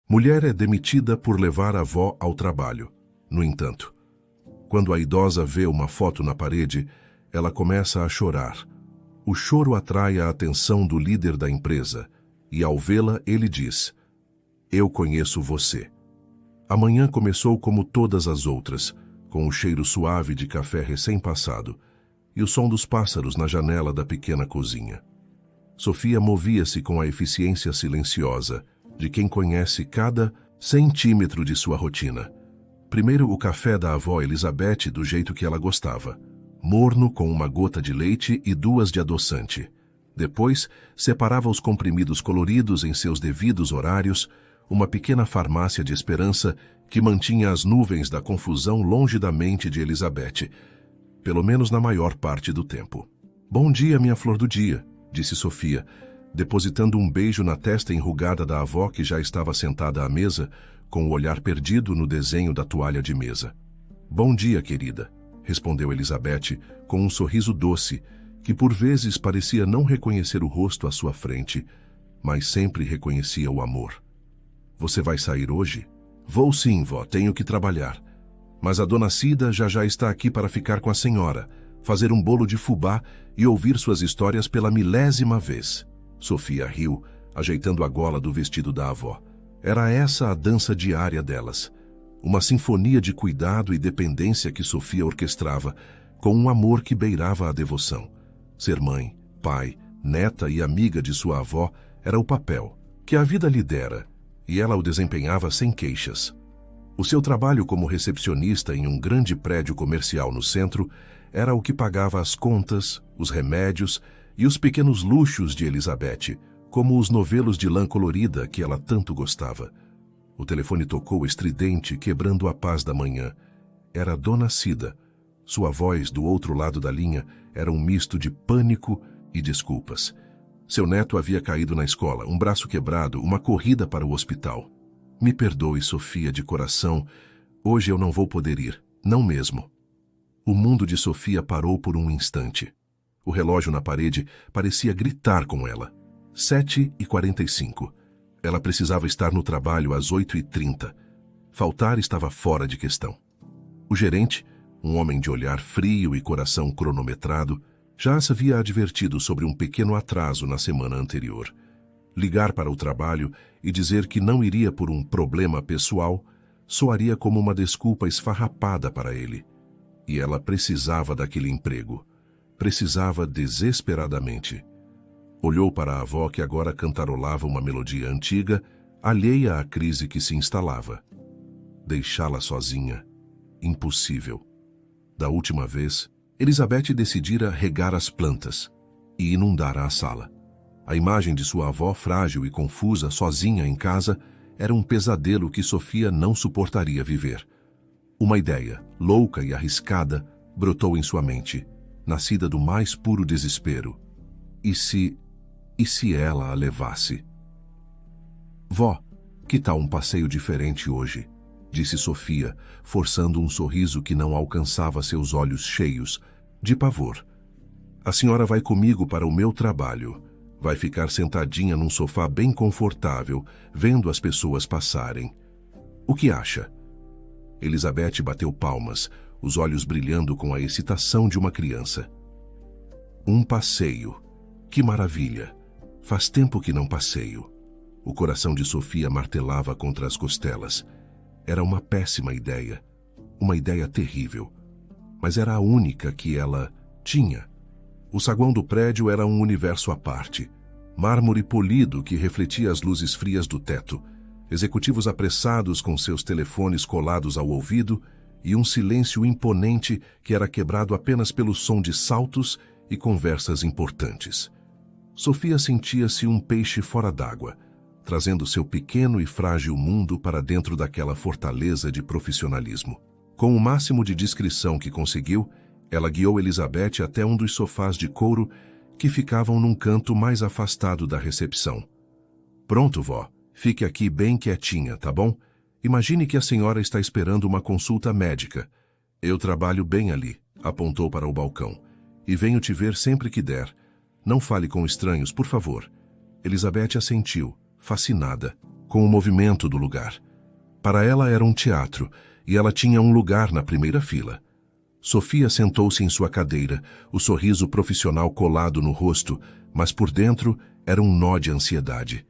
Mulher é demitida por levar a avó ao trabalho. No entanto, quando a idosa vê uma foto na parede, ela começa a chorar. O choro atrai a atenção do líder da empresa e, ao vê-la, ele diz: "Eu conheço você." A manhã começou como todas as outras, com o cheiro suave de café recém-passado e o som dos pássaros na janela da pequena cozinha. Sofia movia-se com a eficiência silenciosa de quem conhece cada centímetro de sua rotina. Primeiro, o café da avó Elizabeth do jeito que ela gostava, morno com uma gota de leite e 2 de adoçante. Depois, separava os comprimidos coloridos em seus devidos horários, uma pequena farmácia de esperança que mantinha as nuvens da confusão longe da mente de Elizabeth, pelo menos na maior parte do tempo. "Bom dia, minha flor do dia", disse Sofia, depositando um beijo na testa enrugada da avó que já estava sentada à mesa, com o olhar perdido no desenho da toalha de mesa. "Bom dia, querida", respondeu Elizabeth com um sorriso doce, que por vezes parecia não reconhecer o rosto à sua frente, mas sempre reconhecia o amor. "Você vai sair hoje?" "Vou sim, vó, tenho que trabalhar. Mas a dona Cida já está aqui para ficar com a senhora, fazer um bolo de fubá e ouvir suas histórias pela 1000ª vez." Sofia riu, ajeitando a gola do vestido da avó. Era essa a dança diária delas. Uma sinfonia de cuidado e dependência que Sofia orquestrava, com um amor que beirava a devoção. Ser mãe, pai, neta e amiga de sua avó era o papel que a vida lhe dera, e ela o desempenhava sem queixas. O seu trabalho como recepcionista em um grande prédio comercial no centro era o que pagava as contas, os remédios e os pequenos luxos de Elizabeth, como os novelos de lã colorida que ela tanto gostava. O telefone tocou estridente, quebrando a paz da manhã. Era Dona Cida. Sua voz, do outro lado da linha, era um misto de pânico e desculpas. Seu neto havia caído na escola, um braço quebrado, uma corrida para o hospital. "Me perdoe, Sofia, de coração. Hoje eu não vou poder ir. Não mesmo." O mundo de Sofia parou por um instante. O relógio na parede parecia gritar com ela. 7h45. Ela precisava estar no trabalho às 8h30. Faltar estava fora de questão. O gerente, um homem de olhar frio e coração cronometrado, já as havia advertido sobre um pequeno atraso na semana anterior. Ligar para o trabalho e dizer que não iria por um problema pessoal soaria como uma desculpa esfarrapada para ele. E ela precisava daquele emprego. Precisava desesperadamente. Olhou para a avó que agora cantarolava uma melodia antiga, alheia à crise que se instalava. Deixá-la sozinha? Impossível. Da última vez, Elizabeth decidira regar as plantas e inundar a sala. A imagem de sua avó frágil e confusa, sozinha em casa, era um pesadelo que Sofia não suportaria viver. Uma ideia, louca e arriscada, brotou em sua mente, nascida do mais puro desespero. E se ela a levasse? "Vó, que tal um passeio diferente hoje?" disse Sofia, forçando um sorriso que não alcançava seus olhos cheios, de pavor. "A senhora vai comigo para o meu trabalho. Vai ficar sentadinha num sofá bem confortável, vendo as pessoas passarem. O que acha?" Elizabeth bateu palmas, os olhos brilhando com a excitação de uma criança. "Um passeio. Que maravilha! Faz tempo que não passeio." O coração de Sofia martelava contra as costelas. Era uma péssima ideia. Uma ideia terrível. Mas era a única que ela tinha. O saguão do prédio era um universo à parte. Mármore polido que refletia as luzes frias do teto. Executivos apressados com seus telefones colados ao ouvido e um silêncio imponente que era quebrado apenas pelo som de saltos e conversas importantes. Sofia sentia-se um peixe fora d'água, trazendo seu pequeno e frágil mundo para dentro daquela fortaleza de profissionalismo. Com o máximo de discrição que conseguiu, ela guiou Elizabeth até um dos sofás de couro que ficavam num canto mais afastado da recepção. "Pronto, vó. Fique aqui bem quietinha, tá bom? Imagine que a senhora está esperando uma consulta médica. Eu trabalho bem ali", apontou para o balcão. "E venho te ver sempre que der. Não fale com estranhos, por favor." Elizabeth assentiu, fascinada, com o movimento do lugar. Para ela era um teatro, e ela tinha um lugar na primeira fila. Sofia sentou-se em sua cadeira, o sorriso profissional colado no rosto, mas por dentro era um nó de ansiedade.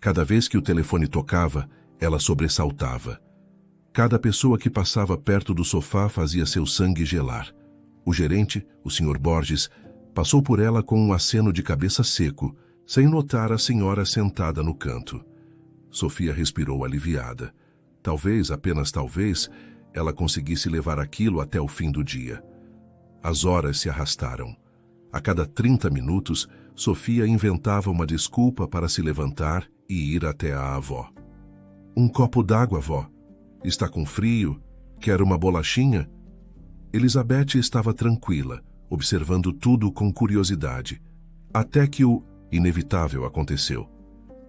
Cada vez que o telefone tocava, ela sobressaltava. Cada pessoa que passava perto do sofá fazia seu sangue gelar. O gerente, o Sr. Borges, passou por ela com um aceno de cabeça seco, sem notar a senhora sentada no canto. Sofia respirou aliviada. Talvez, apenas talvez, ela conseguisse levar aquilo até o fim do dia. As horas se arrastaram. A cada 30 minutos, Sofia inventava uma desculpa para se levantar e ir até a avó. Um copo d'água, vó. Está com frio? Quer uma bolachinha? Elizabeth estava tranquila, observando tudo com curiosidade. Até que o inevitável aconteceu.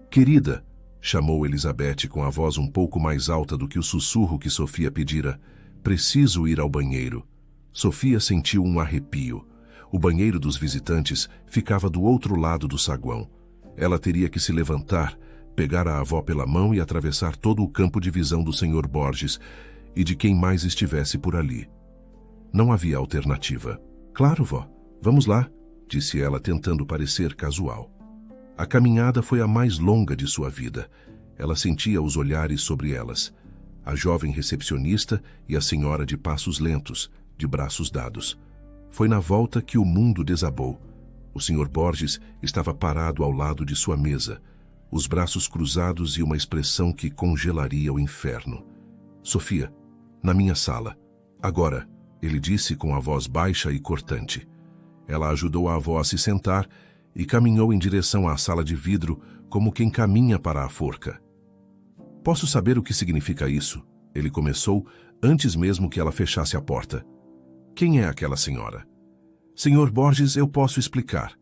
Querida, chamou Elizabeth com a voz um pouco mais alta do que o sussurro que Sofia pedira. Preciso ir ao banheiro. Sofia sentiu um arrepio. O banheiro dos visitantes ficava do outro lado do saguão. Ela teria que se levantar, pegar a avó pela mão e atravessar todo o campo de visão do Sr. Borges e de quem mais estivesse por ali. Não havia alternativa. Claro, vó, vamos lá, disse ela tentando parecer casual. A caminhada foi a mais longa de sua vida. Ela sentia os olhares sobre elas. A jovem recepcionista e a senhora de passos lentos, de braços dados. Foi na volta que o mundo desabou. O Sr. Borges estava parado ao lado de sua mesa, os braços cruzados e uma expressão que congelaria o inferno. Sofia, na minha sala. Agora, ele disse com a voz baixa e cortante. Ela ajudou a avó a se sentar e caminhou em direção à sala de vidro como quem caminha para a forca. Posso saber o que significa isso? Ele começou antes mesmo que ela fechasse a porta. Quem é aquela senhora? Senhor Borges, eu posso explicar.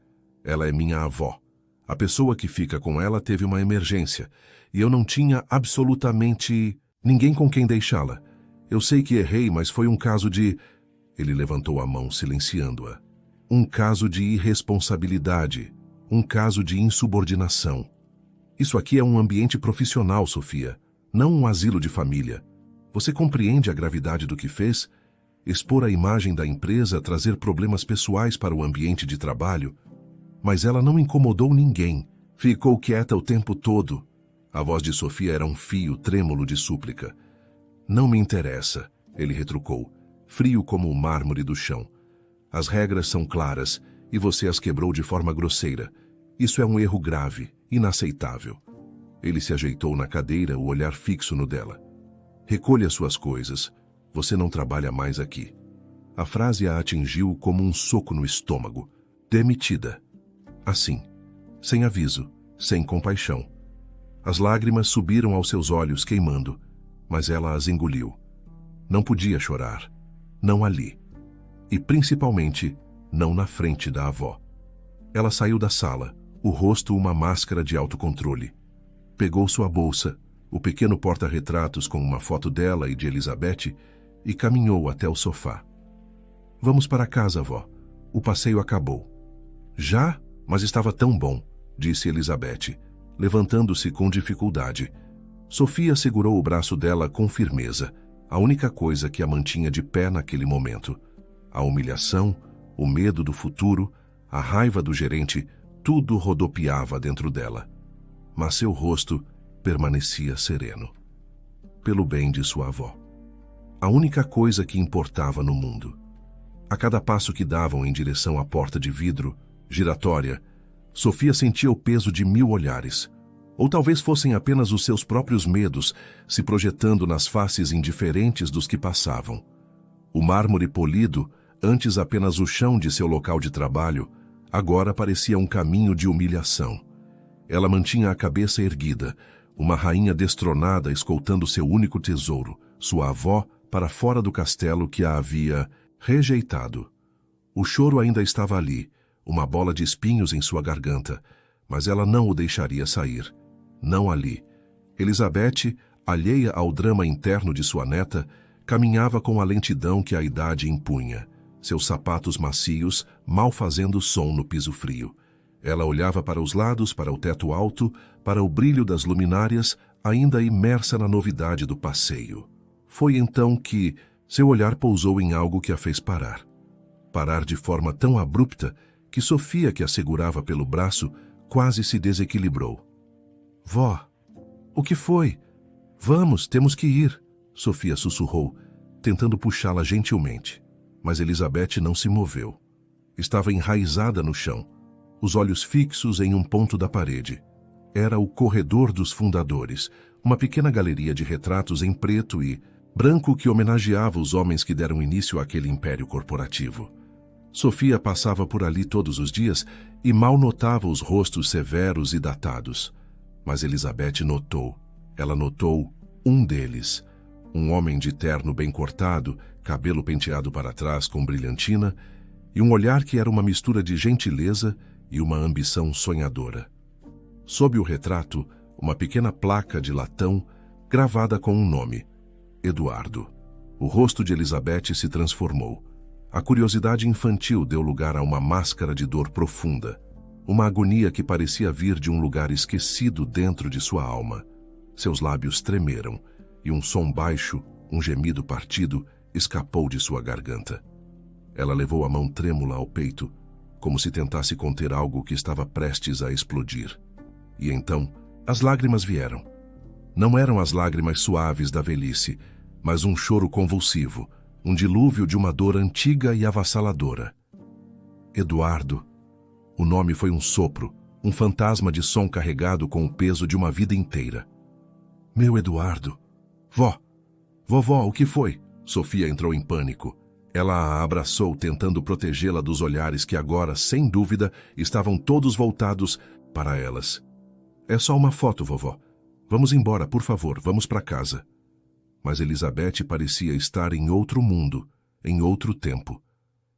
Ela é minha avó. A pessoa que fica com ela teve uma emergência e eu não tinha absolutamente ninguém com quem deixá-la. Eu sei que errei, mas foi um caso de... Ele levantou a mão, silenciando-a. Um caso de irresponsabilidade. Um caso de insubordinação. Isso aqui é um ambiente profissional, Sofia, não um asilo de família. Você compreende a gravidade do que fez? Expor a imagem da empresa, trazer problemas pessoais para o ambiente de trabalho. Mas ela não incomodou ninguém. Ficou quieta o tempo todo. A voz de Sofia era um fio trêmulo de súplica. Não me interessa, ele retrucou, frio como o mármore do chão. As regras são claras e você as quebrou de forma grosseira. Isso é um erro grave, inaceitável. Ele se ajeitou na cadeira, o olhar fixo no dela. Recolha suas coisas. Você não trabalha mais aqui. A frase a atingiu como um soco no estômago. Demitida. Assim, sem aviso, sem compaixão. As lágrimas subiram aos seus olhos queimando, mas ela as engoliu. Não podia chorar. Não ali. E principalmente, não na frente da avó. Ela saiu da sala, o rosto uma máscara de autocontrole. Pegou sua bolsa, o pequeno porta-retratos com uma foto dela e de Elizabeth, e caminhou até o sofá. Vamos para casa, avó. O passeio acabou. Já? Mas estava tão bom, disse Elizabeth, levantando-se com dificuldade. Sofia segurou o braço dela com firmeza, a única coisa que a mantinha de pé naquele momento. A humilhação, o medo do futuro, a raiva do gerente, tudo rodopiava dentro dela. Mas seu rosto permanecia sereno. Pelo bem de sua avó. A única coisa que importava no mundo. A cada passo que davam em direção à porta de vidro, giratória, Sofia sentia o peso de 1000 olhares. Ou talvez fossem apenas os seus próprios medos se projetando nas faces indiferentes dos que passavam. O mármore polido, antes apenas o chão de seu local de trabalho, agora parecia um caminho de humilhação. Ela mantinha a cabeça erguida, uma rainha destronada escoltando seu único tesouro, sua avó, para fora do castelo que a havia rejeitado. O choro ainda estava ali, uma bola de espinhos em sua garganta, mas ela não o deixaria sair. Não ali. Elizabeth, alheia ao drama interno de sua neta, caminhava com a lentidão que a idade impunha, seus sapatos macios mal fazendo som no piso frio. Ela olhava para os lados, para o teto alto, para o brilho das luminárias, ainda imersa na novidade do passeio. Foi então que seu olhar pousou em algo que a fez parar. Parar de forma tão abrupta que Sofia, que a segurava pelo braço, quase se desequilibrou. Vó, o que foi? Vamos, temos que ir, Sofia sussurrou, tentando puxá-la gentilmente. Mas Elizabeth não se moveu. Estava enraizada no chão, os olhos fixos em um ponto da parede. Era o corredor dos fundadores, uma pequena galeria de retratos em preto e branco que homenageava os homens que deram início àquele império corporativo. Sofia passava por ali todos os dias e mal notava os rostos severos e datados. Mas Elizabeth notou. Ela notou um deles, um homem de terno bem cortado, cabelo penteado para trás com brilhantina, e um olhar que era uma mistura de gentileza e uma ambição sonhadora. Sob o retrato, uma pequena placa de latão gravada com um nome, Eduardo. O rosto de Elizabeth se transformou. A curiosidade infantil deu lugar a uma máscara de dor profunda, uma agonia que parecia vir de um lugar esquecido dentro de sua alma. Seus lábios tremeram, e um som baixo, um gemido partido, escapou de sua garganta. Ela levou a mão trêmula ao peito, como se tentasse conter algo que estava prestes a explodir. E então, as lágrimas vieram. Não eram as lágrimas suaves da velhice, mas um choro convulsivo, um dilúvio de uma dor antiga e avassaladora. Eduardo. O nome foi um sopro, um fantasma de som carregado com o peso de uma vida inteira. Meu Eduardo. Vó. Vovó, o que foi? Sofia entrou em pânico. Ela a abraçou, tentando protegê-la dos olhares que agora, sem dúvida, estavam todos voltados para elas. É só uma foto, vovó. Vamos embora, por favor, vamos para casa. Mas Elizabeth parecia estar em outro mundo, em outro tempo.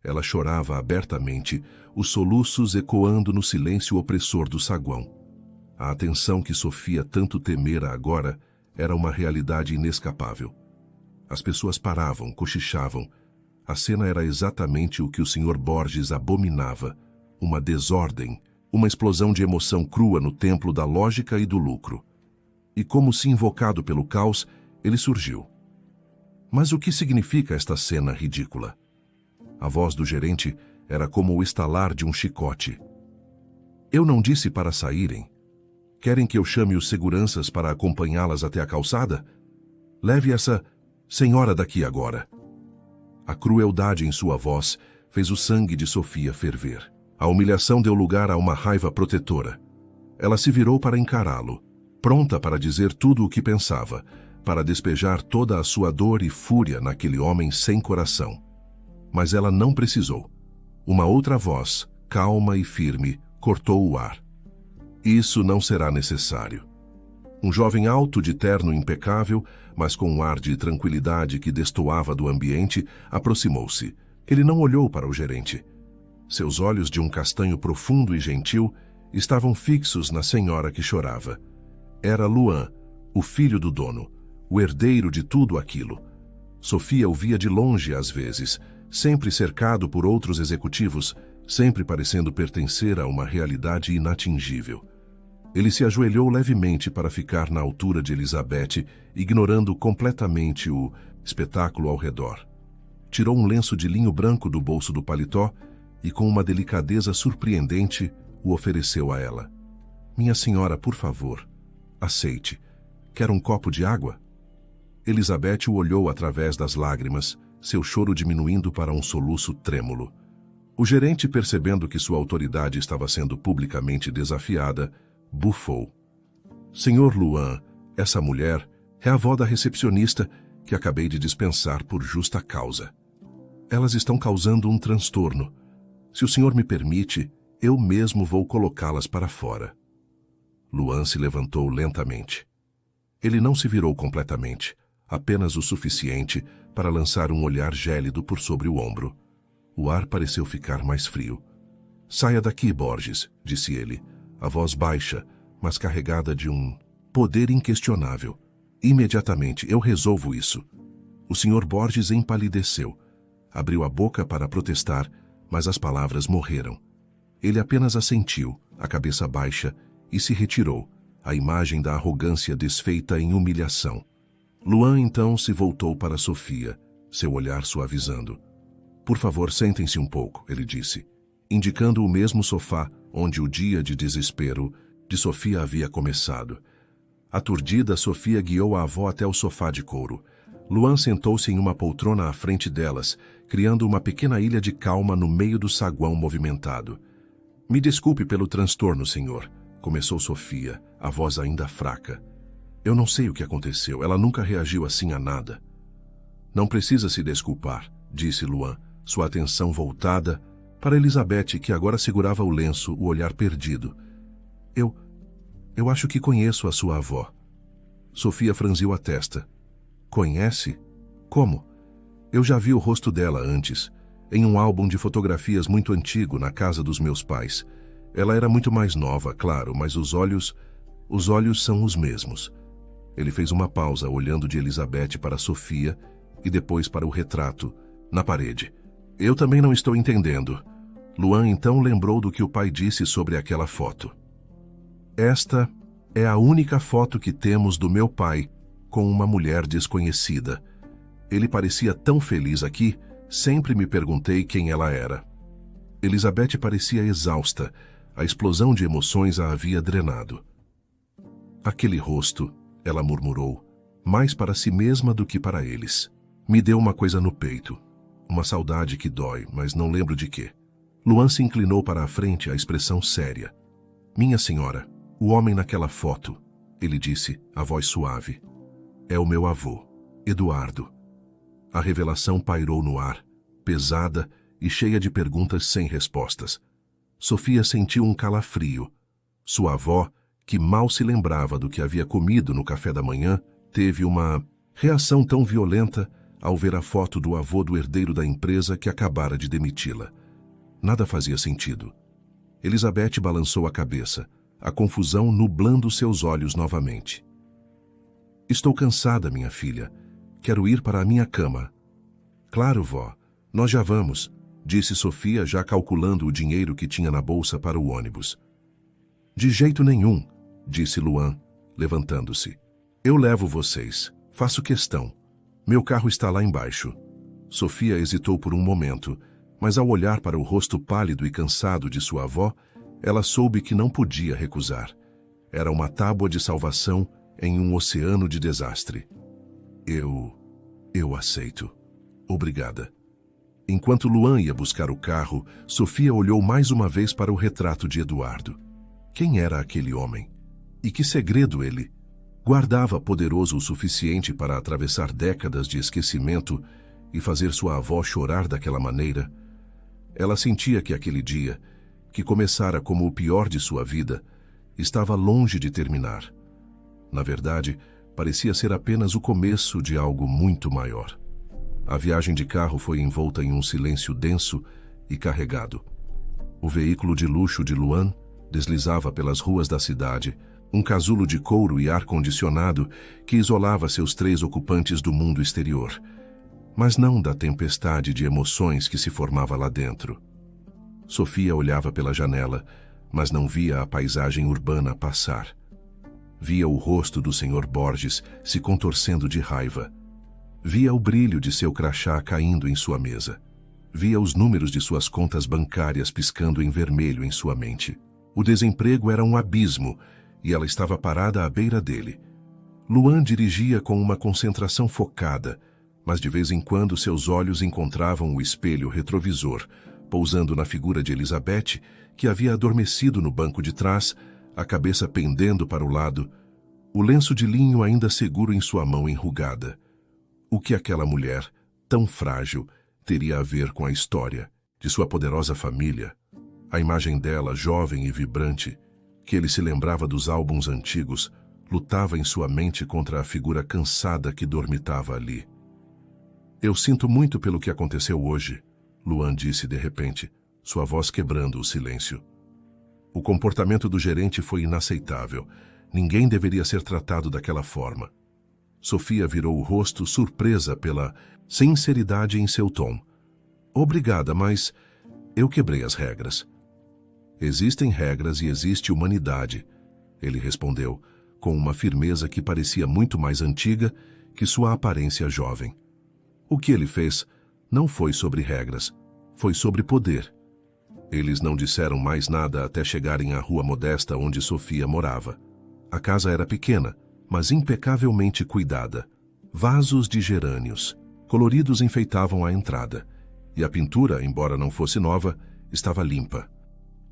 Ela chorava abertamente, os soluços ecoando no silêncio opressor do saguão. A atenção que Sofia tanto temera agora era uma realidade inescapável. As pessoas paravam, cochichavam. A cena era exatamente o que o Sr. Borges abominava, uma desordem, uma explosão de emoção crua no templo da lógica e do lucro. E como se invocado pelo caos, ele surgiu. Mas o que significa esta cena ridícula? A voz do gerente era como o estalar de um chicote. Eu não disse para saírem. Querem que eu chame os seguranças para acompanhá-las até a calçada? Leve essa senhora daqui agora. A crueldade em sua voz fez o sangue de Sofia ferver. A humilhação deu lugar a uma raiva protetora. Ela se virou para encará-lo, pronta para dizer tudo o que pensava, para despejar toda a sua dor e fúria naquele homem sem coração. Mas ela não precisou. Uma outra voz, calma e firme, cortou o ar. Isso não será necessário. Um jovem alto de terno impecável, mas com um ar de tranquilidade que destoava do ambiente, aproximou-se. Ele não olhou para o gerente. Seus olhos de um castanho profundo e gentil estavam fixos na senhora que chorava. Era Luan, o filho do dono, o herdeiro de tudo aquilo. Sofia o via de longe às vezes, sempre cercado por outros executivos, sempre parecendo pertencer a uma realidade inatingível. Ele se ajoelhou levemente para ficar na altura de Elizabeth, ignorando completamente o espetáculo ao redor. Tirou um lenço de linho branco do bolso do paletó e, com uma delicadeza surpreendente, o ofereceu a ela. Minha senhora, por favor, aceite. Quer um copo de água? Elizabeth o olhou através das lágrimas, seu choro diminuindo para um soluço trêmulo. O gerente, percebendo que sua autoridade estava sendo publicamente desafiada, bufou. Senhor Luan, essa mulher é a avó da recepcionista que acabei de dispensar por justa causa. Elas estão causando um transtorno. Se o senhor me permite, eu mesmo vou colocá-las para fora. Luan se levantou lentamente. Ele não se virou completamente, apenas o suficiente para lançar um olhar gélido por sobre o ombro. O ar pareceu ficar mais frio. Saia daqui, Borges, disse ele, a voz baixa, mas carregada de um poder inquestionável. Imediatamente, eu resolvo isso. O Sr. Borges empalideceu. Abriu a boca para protestar, mas as palavras morreram. Ele apenas assentiu, a cabeça baixa, e se retirou, a imagem da arrogância desfeita em humilhação. Luan então se voltou para Sofia, seu olhar suavizando. Por favor, sentem-se um pouco, ele disse, indicando o mesmo sofá onde o dia de desespero de Sofia havia começado. Aturdida, Sofia guiou a avó até o sofá de couro. Luan sentou-se em uma poltrona à frente delas, criando uma pequena ilha de calma no meio do saguão movimentado. Me desculpe pelo transtorno, senhor, começou Sofia, a voz ainda fraca. Eu não sei o que aconteceu, ela nunca reagiu assim a nada. Não precisa se desculpar, disse Luan, sua atenção voltada para Elizabeth, que agora segurava o lenço, o olhar perdido. Eu acho que conheço a sua avó. Sofia franziu a testa. Conhece? Como? Eu já vi o rosto dela antes, em um álbum de fotografias muito antigo na casa dos meus pais. Ela era muito mais nova, claro, mas os olhos são os mesmos. Ele fez uma pausa, olhando de Elizabeth para Sofia e depois para o retrato, na parede. Eu também não estou entendendo. Luan então lembrou do que o pai disse sobre aquela foto. Esta é a única foto que temos do meu pai com uma mulher desconhecida. Ele parecia tão feliz aqui, sempre me perguntei quem ela era. Elizabeth parecia exausta, a explosão de emoções a havia drenado. Aquele rosto, ela murmurou, mais para si mesma do que para eles. Me deu uma coisa no peito, uma saudade que dói, mas não lembro de quê. Luan se inclinou para a frente, a expressão séria. Minha senhora, o homem naquela foto, ele disse, a voz suave. É o meu avô, Eduardo. A revelação pairou no ar, pesada e cheia de perguntas sem respostas. Sofia sentiu um calafrio. Sua avó, que mal se lembrava do que havia comido no café da manhã, teve uma reação tão violenta ao ver a foto do avô do herdeiro da empresa que acabara de demiti-la. Nada fazia sentido. Elizabeth balançou a cabeça, a confusão nublando seus olhos novamente. Estou cansada, minha filha. Quero ir para a minha cama. Claro, vó. Nós já vamos, disse Sofia, já calculando o dinheiro que tinha na bolsa para o ônibus. De jeito nenhum, disse Luan, levantando-se. Eu levo vocês. Faço questão. Meu carro está lá embaixo. Sofia hesitou por um momento, mas ao olhar para o rosto pálido e cansado de sua avó, ela soube que não podia recusar. Era uma tábua de salvação em um oceano de desastre. Eu aceito. Obrigada. Enquanto Luan ia buscar o carro, Sofia olhou mais uma vez para o retrato de Eduardo. Quem era aquele homem? E que segredo ele guardava poderoso o suficiente para atravessar décadas de esquecimento e fazer sua avó chorar daquela maneira? Ela sentia que aquele dia, que começara como o pior de sua vida, estava longe de terminar. Na verdade, parecia ser apenas o começo de algo muito maior. A viagem de carro foi envolta em um silêncio denso e carregado. O veículo de luxo de Luan deslizava pelas ruas da cidade, um casulo de couro e ar-condicionado que isolava seus 3 ocupantes do mundo exterior, mas não da tempestade de emoções que se formava lá dentro. Sofia olhava pela janela, mas não via a paisagem urbana passar. Via o rosto do Sr. Borges se contorcendo de raiva. Via o brilho de seu crachá caindo em sua mesa. Via os números de suas contas bancárias piscando em vermelho em sua mente. O desemprego era um abismo e ela estava parada à beira dele. Luan dirigia com uma concentração focada, mas de vez em quando seus olhos encontravam o espelho retrovisor, pousando na figura de Elizabeth, que havia adormecido no banco de trás, a cabeça pendendo para o lado, o lenço de linho ainda seguro em sua mão enrugada. O que aquela mulher, tão frágil, teria a ver com a história de sua poderosa família? A imagem dela, jovem e vibrante, que ele se lembrava dos álbuns antigos, lutava em sua mente contra a figura cansada que dormitava ali. Eu sinto muito pelo que aconteceu hoje, Luan disse de repente, sua voz quebrando o silêncio. O comportamento do gerente foi inaceitável. Ninguém deveria ser tratado daquela forma. Sofia virou o rosto, surpresa pela sinceridade em seu tom. Obrigada, mas eu quebrei as regras. Existem regras e existe humanidade, ele respondeu, com uma firmeza que parecia muito mais antiga que sua aparência jovem. O que ele fez não foi sobre regras, foi sobre poder. Eles não disseram mais nada até chegarem à rua modesta onde Sofia morava. A casa era pequena, mas impecavelmente cuidada. Vasos de gerânios, coloridos, enfeitavam a entrada, e a pintura, embora não fosse nova, estava limpa.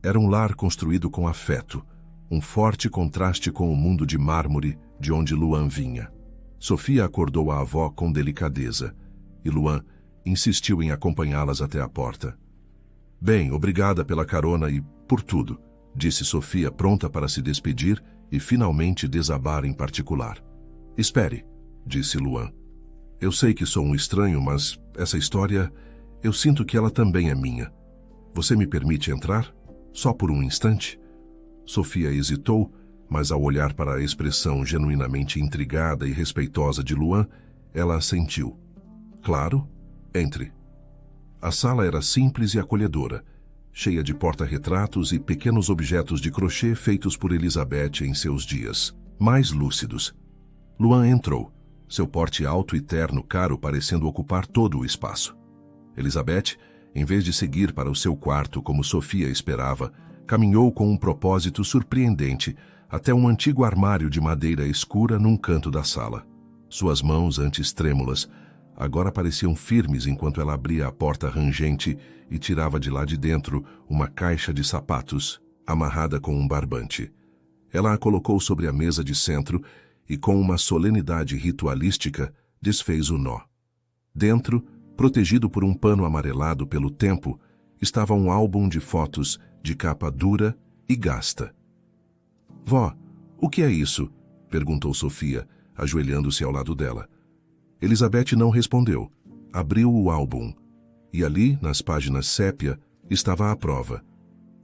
Era um lar construído com afeto, um forte contraste com o mundo de mármore de onde Luan vinha. Sofia acordou a avó com delicadeza, e Luan insistiu em acompanhá-las até a porta. Bem, obrigada pela carona e por tudo, disse Sofia, pronta para se despedir e finalmente desabar em particular. Espere, disse Luan. Eu sei que sou um estranho, mas essa história, eu sinto que ela também é minha. Você me permite entrar? Só por um instante? Sofia hesitou, mas ao olhar para a expressão genuinamente intrigada e respeitosa de Luan, ela assentiu. Claro, entre. A sala era simples e acolhedora, cheia de porta-retratos e pequenos objetos de crochê feitos por Elizabeth em seus dias, mais lúcidos. Luan entrou, seu porte alto e terno caro parecendo ocupar todo o espaço. Elizabeth, em vez de seguir para o seu quarto como Sofia esperava, caminhou com um propósito surpreendente até um antigo armário de madeira escura num canto da sala. Suas mãos, antes trêmulas, agora pareciam firmes enquanto ela abria a porta rangente e tirava de lá de dentro uma caixa de sapatos, amarrada com um barbante. Ela a colocou sobre a mesa de centro e, com uma solenidade ritualística, desfez o nó. Dentro, protegido por um pano amarelado pelo tempo, estava um álbum de fotos de capa dura e gasta. Vó, o que é isso? Perguntou Sofia, ajoelhando-se ao lado dela. Elizabeth não respondeu. Abriu o álbum. E ali, nas páginas sépia, estava a prova.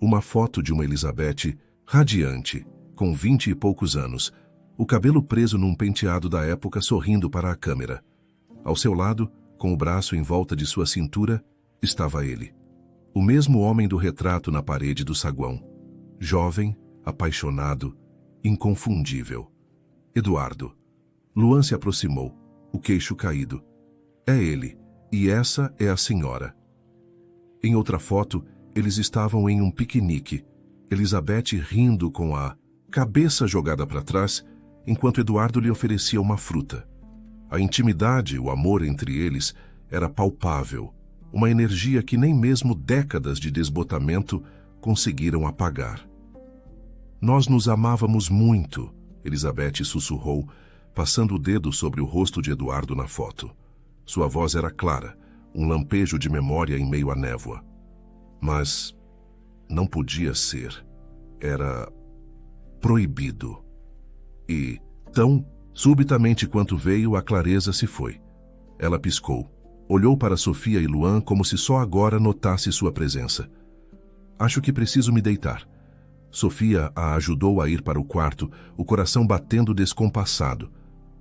Uma foto de uma Elizabeth radiante, com 20 e poucos anos, o cabelo preso num penteado da época, sorrindo para a câmera. Ao seu lado, com o braço em volta de sua cintura, estava ele. O mesmo homem do retrato na parede do saguão. Jovem, apaixonado, inconfundível. Eduardo. Luan se aproximou, o queixo caído. É ele, e essa é a senhora. Em outra foto, eles estavam em um piquenique, Elizabeth rindo com a cabeça jogada para trás, enquanto Eduardo lhe oferecia uma fruta. A intimidade, o amor entre eles, era palpável, uma energia que nem mesmo décadas de desbotamento conseguiram apagar. Nós nos amávamos muito, Elizabeth sussurrou, passando o dedo sobre o rosto de Eduardo na foto. Sua voz era clara, um lampejo de memória em meio à névoa. Mas não podia ser. Era proibido. E, tão subitamente quanto veio, a clareza se foi. Ela piscou. Olhou para Sofia e Luan como se só agora notasse sua presença. Acho que preciso me deitar. Sofia a ajudou a ir para o quarto, o coração batendo descompassado.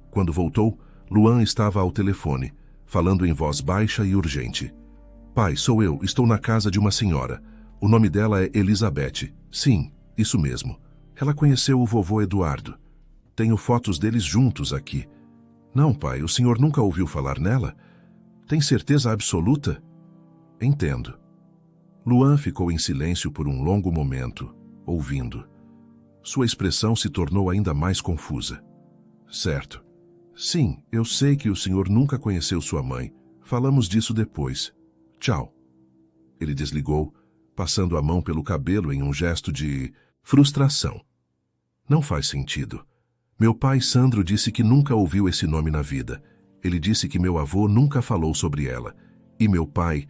Quando voltou, Luan estava ao telefone, falando em voz baixa e urgente. Pai, sou eu, estou na casa de uma senhora. O nome dela é Elizabeth. Sim, isso mesmo. Ela conheceu o vovô Eduardo. Tenho fotos deles juntos aqui. Não, pai, o senhor nunca ouviu falar nela? Tem certeza absoluta? Entendo. Luan ficou em silêncio por um longo momento, ouvindo. Sua expressão se tornou ainda mais confusa. Certo. Sim, eu sei que o senhor nunca conheceu sua mãe. Falamos disso depois. Tchau. Ele desligou, passando a mão pelo cabelo em um gesto de frustração. Não faz sentido. Meu pai Sandro disse que nunca ouviu esse nome na vida. Ele disse que meu avô nunca falou sobre ela. E meu pai,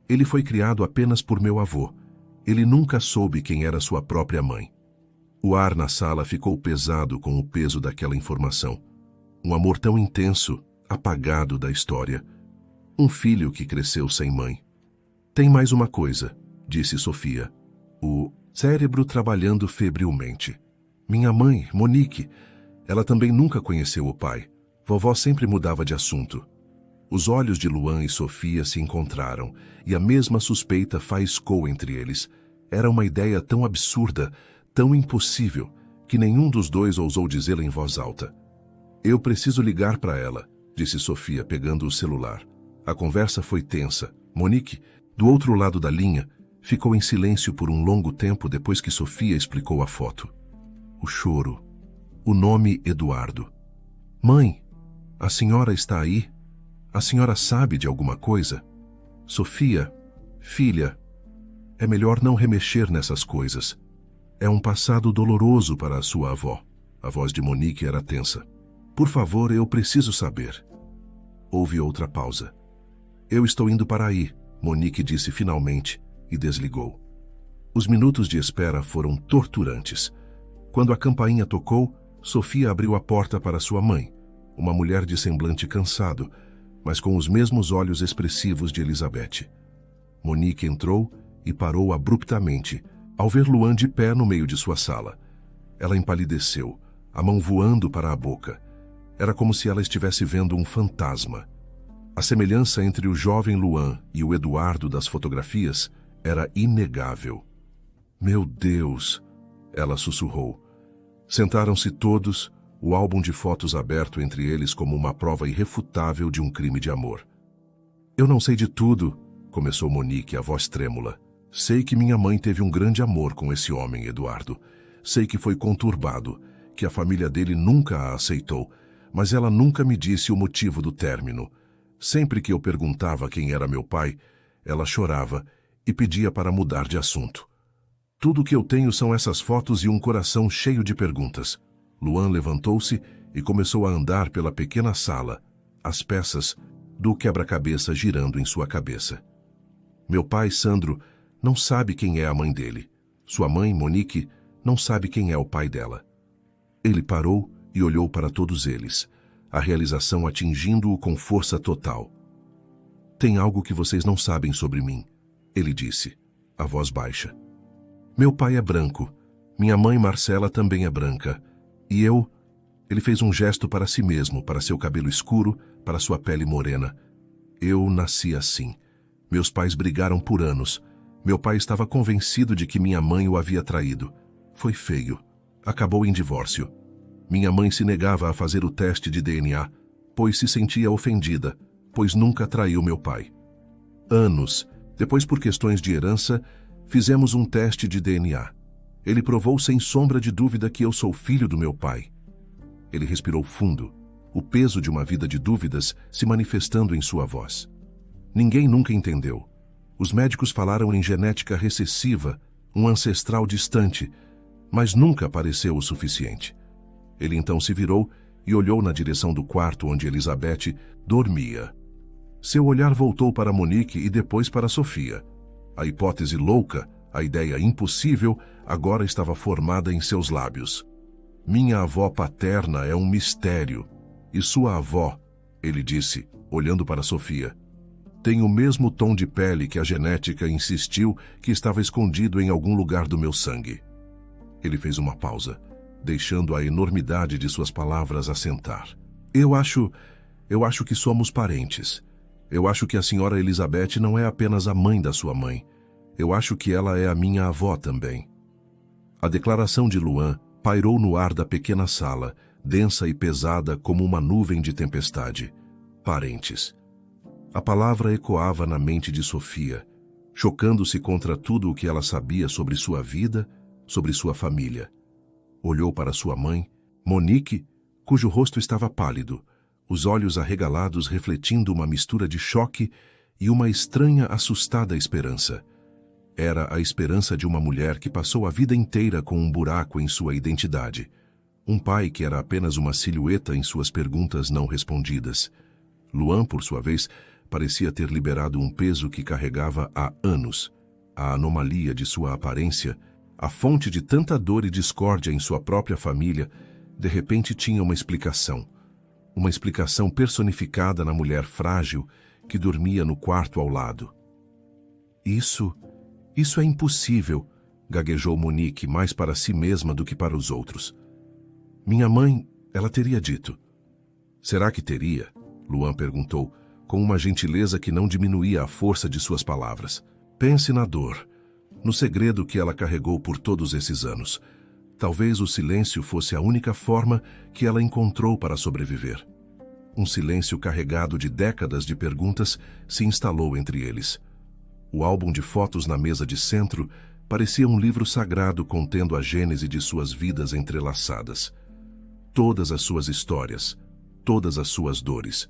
ele foi criado apenas por meu avô. Ele nunca soube quem era sua própria mãe. O ar na sala ficou pesado com o peso daquela informação. Um amor tão intenso, apagado da história. Um filho que cresceu sem mãe. Tem mais uma coisa, disse Sofia. O cérebro trabalhando febrilmente. Minha mãe, Monique, ela também nunca conheceu o pai. Vovó sempre mudava de assunto. Os olhos de Luan e Sofia se encontraram, e a mesma suspeita faiscou entre eles. Era uma ideia tão absurda, tão impossível, que nenhum dos dois ousou dizê-la em voz alta. Eu preciso ligar para ela, disse Sofia, pegando o celular. A conversa foi tensa. Monique, do outro lado da linha, ficou em silêncio por um longo tempo depois que Sofia explicou a foto. O choro. O nome Eduardo. Mãe, a senhora está aí? A senhora sabe de alguma coisa? Sofia, filha, é melhor não remexer nessas coisas. É um passado doloroso para a sua avó. A voz de Monique era tensa. Por favor, eu preciso saber. Houve outra pausa. Eu estou indo para aí, Monique disse finalmente e desligou. Os minutos de espera foram torturantes. Quando a campainha tocou, Sofia abriu a porta para sua mãe, uma mulher de semblante cansado, mas com os mesmos olhos expressivos de Elizabeth. Monique entrou e parou abruptamente, ao ver Luan de pé no meio de sua sala. Ela empalideceu, a mão voando para a boca. Era como se ela estivesse vendo um fantasma. A semelhança entre o jovem Luan e o Eduardo das fotografias era inegável. Meu Deus! Ela sussurrou. Sentaram-se todos, o álbum de fotos aberto entre eles como uma prova irrefutável de um crime de amor. Eu não sei de tudo, começou Monique, a voz trêmula. Sei que minha mãe teve um grande amor com esse homem, Eduardo. Sei que foi conturbado, que a família dele nunca a aceitou, mas ela nunca me disse o motivo do término. Sempre que eu perguntava quem era meu pai, ela chorava e pedia para mudar de assunto. Tudo que eu tenho são essas fotos e um coração cheio de perguntas. Luan levantou-se e começou a andar pela pequena sala, as peças do quebra-cabeça girando em sua cabeça. Meu pai, Sandro, não sabe quem é a mãe dele. Sua mãe, Monique, não sabe quem é o pai dela. Ele parou e olhou para todos eles, a realização atingindo-o com força total. Tem algo que vocês não sabem sobre mim, ele disse, a voz baixa. Meu pai é branco, minha mãe Marcela também é branca, e eu... Ele fez um gesto para si mesmo, para seu cabelo escuro, para sua pele morena. Eu nasci assim. Meus pais brigaram por anos. Meu pai estava convencido de que minha mãe o havia traído. Foi feio. Acabou em divórcio. Minha mãe se negava a fazer o teste de DNA, pois se sentia ofendida, pois nunca traiu meu pai. Anos, depois por questões de herança, fizemos um teste de DNA. Ele provou sem sombra de dúvida que eu sou filho do meu pai. Ele respirou fundo, o peso de uma vida de dúvidas se manifestando em sua voz. Ninguém nunca entendeu. Os médicos falaram em genética recessiva, um ancestral distante, mas nunca pareceu o suficiente. Ele então se virou e olhou na direção do quarto onde Elizabeth dormia. Seu olhar voltou para Monique e depois para Sofia. A hipótese louca, a ideia impossível, agora estava formada em seus lábios. Minha avó paterna é um mistério. E sua avó, ele disse, olhando para Sofia, tem o mesmo tom de pele que a genética insistiu que estava escondido em algum lugar do meu sangue. Ele fez uma pausa, deixando a enormidade de suas palavras assentar. Eu acho que somos parentes. Eu acho que a senhora Elizabeth não é apenas a mãe da sua mãe. Eu acho que ela é a minha avó também. A declaração de Luan pairou no ar da pequena sala, densa e pesada como uma nuvem de tempestade. Parentes. A palavra ecoava na mente de Sofia, chocando-se contra tudo o que ela sabia sobre sua vida, sobre sua família. Olhou para sua mãe, Monique, cujo rosto estava pálido, os olhos arregalados refletindo uma mistura de choque e uma estranha, assustada esperança. Era a esperança de uma mulher que passou a vida inteira com um buraco em sua identidade. Um pai que era apenas uma silhueta em suas perguntas não respondidas. Luan, por sua vez, parecia ter liberado um peso que carregava há anos. A anomalia de sua aparência, a fonte de tanta dor e discórdia em sua própria família, de repente tinha uma explicação. Uma explicação personificada na mulher frágil que dormia no quarto ao lado. Isso é impossível, gaguejou Monique mais para si mesma do que para os outros. Minha mãe, ela teria dito. Será que teria? Luan perguntou, com uma gentileza que não diminuía a força de suas palavras. Pense na dor, no segredo que ela carregou por todos esses anos. Talvez o silêncio fosse a única forma que ela encontrou para sobreviver. Um silêncio carregado de décadas de perguntas se instalou entre eles. O álbum de fotos na mesa de centro parecia um livro sagrado contendo a gênese de suas vidas entrelaçadas. Todas as suas histórias, todas as suas dores.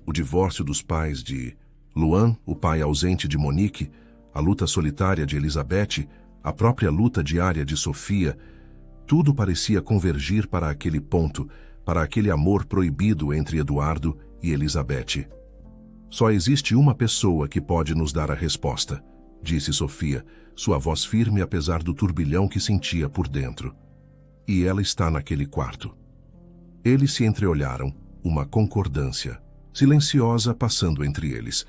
O divórcio dos pais de Luan, o pai ausente de Monique, a luta solitária de Elizabeth, a própria luta diária de Sofia, tudo parecia convergir para aquele ponto, para aquele amor proibido entre Eduardo e Elizabeth. Só existe uma pessoa que pode nos dar a resposta, disse Sofia, sua voz firme apesar do turbilhão que sentia por dentro. E ela está naquele quarto. Eles se entreolharam, uma concordância, silenciosa passando entre eles.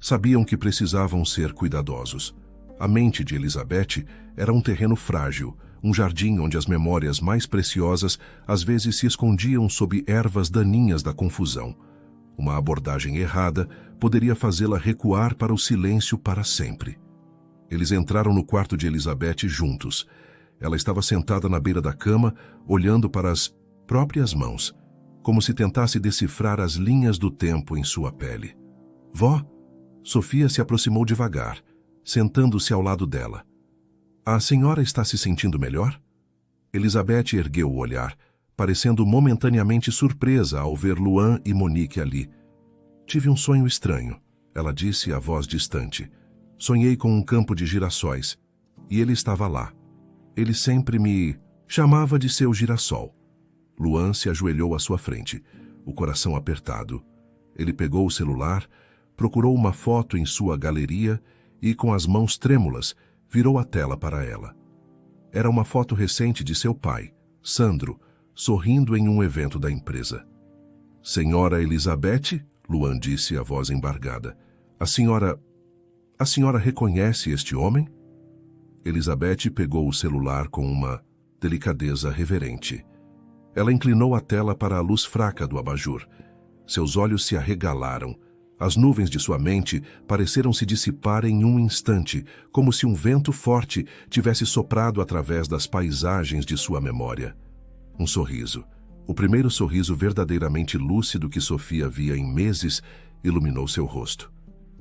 Sabiam que precisavam ser cuidadosos. A mente de Elizabeth era um terreno frágil, um jardim onde as memórias mais preciosas às vezes se escondiam sob ervas daninhas da confusão. Uma abordagem errada poderia fazê-la recuar para o silêncio para sempre. Eles entraram no quarto de Elizabeth juntos. Ela estava sentada na beira da cama, olhando para as próprias mãos, como se tentasse decifrar as linhas do tempo em sua pele. Vó, Sofia se aproximou devagar, sentando-se ao lado dela. A senhora está se sentindo melhor? Elizabeth ergueu o olhar, parecendo momentaneamente surpresa ao ver Luan e Monique ali. Tive um sonho estranho, ela disse a voz distante. Sonhei com um campo de girassóis, e ele estava lá. Ele sempre me chamava de seu girassol. Luan se ajoelhou à sua frente, o coração apertado. Ele pegou o celular, procurou uma foto em sua galeria e, com as mãos trêmulas, virou a tela para ela. Era uma foto recente de seu pai, Sandro, sorrindo em um evento da empresa. Senhora Elizabeth, Luan disse a voz embargada, a senhora reconhece este homem? Elizabeth pegou o celular com uma delicadeza reverente. Ela inclinou a tela para a luz fraca do abajur. Seus olhos se arregalaram. As nuvens de sua mente pareceram se dissipar em um instante, como se um vento forte tivesse soprado através das paisagens de sua memória. Um sorriso, o primeiro sorriso verdadeiramente lúcido que Sofia via em meses, iluminou seu rosto.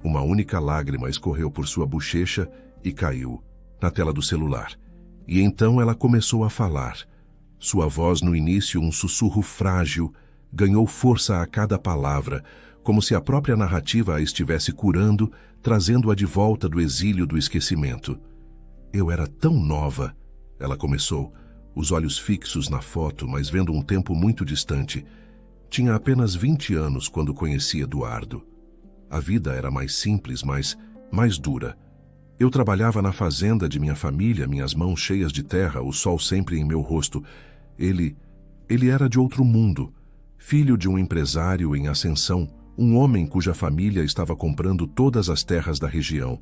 Uma única lágrima escorreu por sua bochecha e caiu na tela do celular. E então ela começou a falar. Sua voz, no início um sussurro frágil, ganhou força a cada palavra, como se a própria narrativa a estivesse curando, trazendo-a de volta do exílio do esquecimento. Eu era tão nova, ela começou, os olhos fixos na foto, mas vendo um tempo muito distante. Tinha apenas 20 anos quando conheci Eduardo. A vida era mais simples, mais dura. Eu trabalhava na fazenda de minha família, minhas mãos cheias de terra, o sol sempre em meu rosto. Ele era de outro mundo, filho de um empresário em ascensão, um homem cuja família estava comprando todas as terras da região.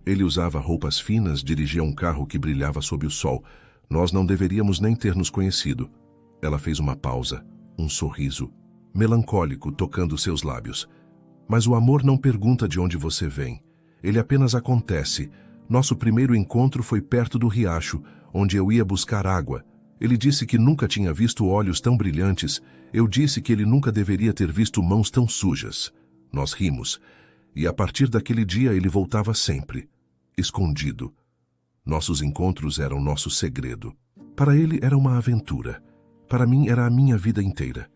Ele usava roupas finas, dirigia um carro que brilhava sob o sol. Nós não deveríamos nem ter nos conhecido. Ela fez uma pausa, um sorriso, melancólico tocando seus lábios. Mas o amor não pergunta de onde você vem. Ele apenas acontece. Nosso primeiro encontro foi perto do riacho, onde eu ia buscar água. Ele disse que nunca tinha visto olhos tão brilhantes. Eu disse que ele nunca deveria ter visto mãos tão sujas. Nós rimos. E a partir daquele dia ele voltava sempre, escondido. Nossos encontros eram nosso segredo. Para ele era uma aventura. Para mim era a minha vida inteira.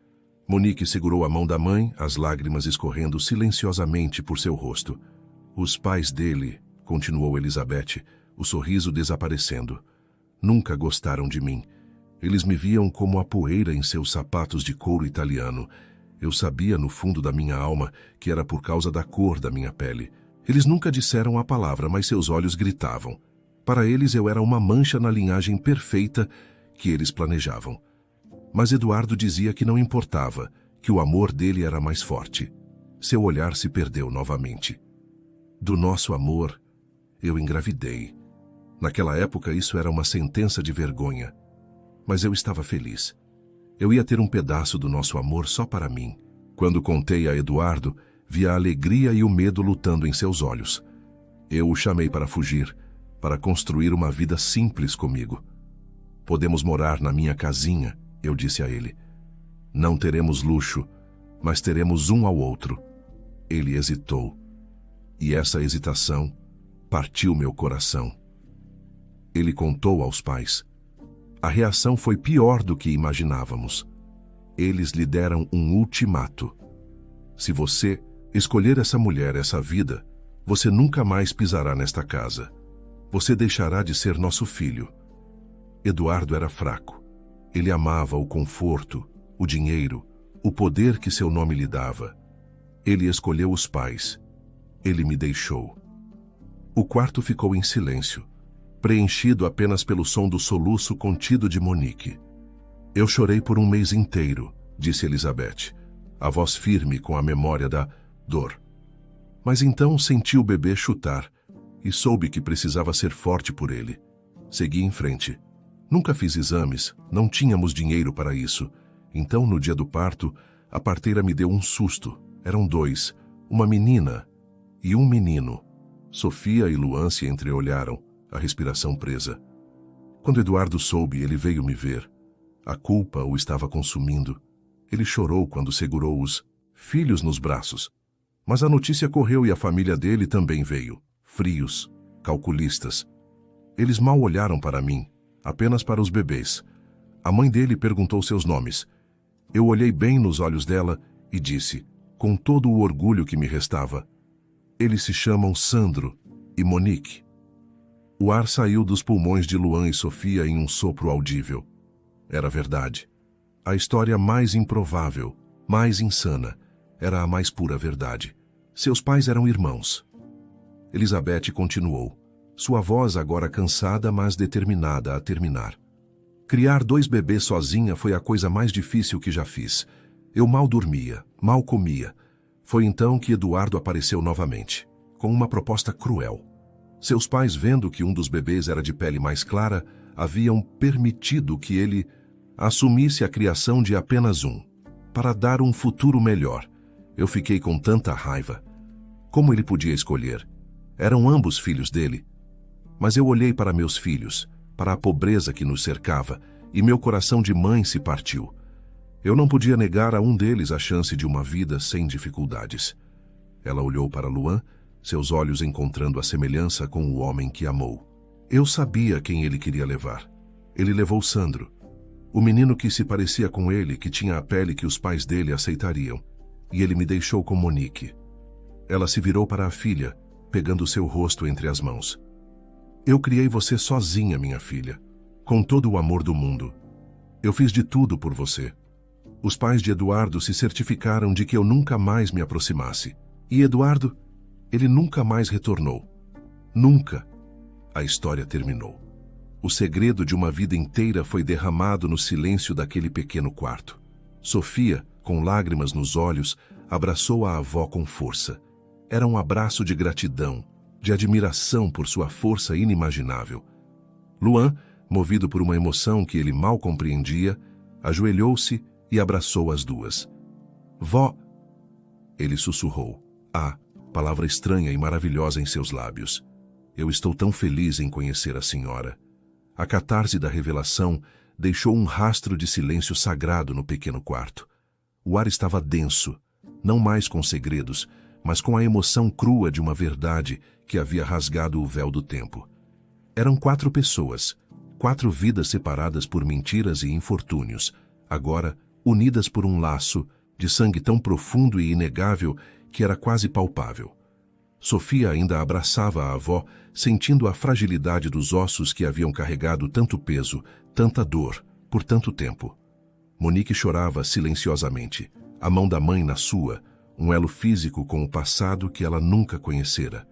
Monique segurou a mão da mãe, as lágrimas escorrendo silenciosamente por seu rosto. Os pais dele, continuou Elizabeth, o sorriso desaparecendo, nunca gostaram de mim. Eles me viam como a poeira em seus sapatos de couro italiano. Eu sabia no fundo da minha alma que era por causa da cor da minha pele. Eles nunca disseram a palavra, mas seus olhos gritavam. Para eles eu era uma mancha na linhagem perfeita que eles planejavam. Mas Eduardo dizia que não importava, que o amor dele era mais forte. Seu olhar se perdeu novamente. Do nosso amor, eu engravidei. Naquela época isso era uma sentença de vergonha. Mas eu estava feliz. Eu ia ter um pedaço do nosso amor só para mim. Quando contei a Eduardo, vi a alegria e o medo lutando em seus olhos. Eu o chamei para fugir, para construir uma vida simples comigo. Podemos morar na minha casinha, eu disse a ele. Não teremos luxo, mas teremos um ao outro. Ele hesitou, e essa hesitação partiu meu coração. Ele contou aos pais. A reação foi pior do que imaginávamos. Eles lhe deram um ultimato. Se você escolher essa mulher, essa vida, você nunca mais pisará nesta casa. Você deixará de ser nosso filho. Eduardo era fraco. Ele amava o conforto, o dinheiro, o poder que seu nome lhe dava. Ele escolheu os pais. Ele me deixou. O quarto ficou em silêncio, preenchido apenas pelo som do soluço contido de Monique. Eu chorei por um mês inteiro, disse Elizabeth, a voz firme com a memória da dor. Mas então senti o bebê chutar e soube que precisava ser forte por ele. Segui em frente. Nunca fiz exames, não tínhamos dinheiro para isso. Então, no dia do parto, a parteira me deu um susto. Eram dois, uma menina e um menino. Sofia e Luan se entreolharam, a respiração presa. Quando Eduardo soube, ele veio me ver. A culpa o estava consumindo. Ele chorou quando segurou os filhos nos braços. Mas a notícia correu e a família dele também veio. Frios, calculistas. Eles mal olharam para mim, apenas para os bebês. A mãe dele perguntou seus nomes. Eu olhei bem nos olhos dela e disse, com todo o orgulho que me restava, eles se chamam Sandro e Monique. O ar saiu dos pulmões de Luan e Sofia em um sopro audível. Era verdade. A história mais improvável, mais insana, era a mais pura verdade. Seus pais eram irmãos. Elizabeth continuou, sua voz agora cansada, mas determinada a terminar. Criar 2 bebês sozinha foi a coisa mais difícil que já fiz. Eu mal dormia, mal comia. Foi então que Eduardo apareceu novamente, com uma proposta cruel. Seus pais, vendo que um dos bebês era de pele mais clara, haviam permitido que ele assumisse a criação de apenas um, para dar um futuro melhor. Eu fiquei com tanta raiva. Como ele podia escolher? Eram ambos filhos dele. Mas eu olhei para meus filhos, para a pobreza que nos cercava, e meu coração de mãe se partiu. Eu não podia negar a um deles a chance de uma vida sem dificuldades. Ela olhou para Luan, seus olhos encontrando a semelhança com o homem que amou. Eu sabia quem ele queria levar. Ele levou Sandro, o menino que se parecia com ele, que tinha a pele que os pais dele aceitariam. E ele me deixou com Monique. Ela se virou para a filha, pegando seu rosto entre as mãos. Eu criei você sozinha, minha filha, com todo o amor do mundo. Eu fiz de tudo por você. Os pais de Eduardo se certificaram de que eu nunca mais me aproximasse. E Eduardo, ele nunca mais retornou. Nunca. A história terminou. O segredo de uma vida inteira foi derramado no silêncio daquele pequeno quarto. Sofia, com lágrimas nos olhos, abraçou a avó com força. Era um abraço de gratidão, de admiração por sua força inimaginável. Luan, movido por uma emoção que ele mal compreendia, ajoelhou-se e abraçou as duas. Vó, ele sussurrou. Ah, palavra estranha e maravilhosa em seus lábios. Eu estou tão feliz em conhecer a senhora. A catarse da revelação deixou um rastro de silêncio sagrado no pequeno quarto. O ar estava denso, não mais com segredos, mas com a emoção crua de uma verdade que havia rasgado o véu do tempo. Eram 4 pessoas, 4 vidas separadas por mentiras e infortúnios, agora unidas por um laço de sangue tão profundo e inegável que era quase palpável. Sofia ainda abraçava a avó, sentindo a fragilidade dos ossos que haviam carregado tanto peso, tanta dor, por tanto tempo. Monique chorava silenciosamente, a mão da mãe na sua, um elo físico com o passado que ela nunca conhecera.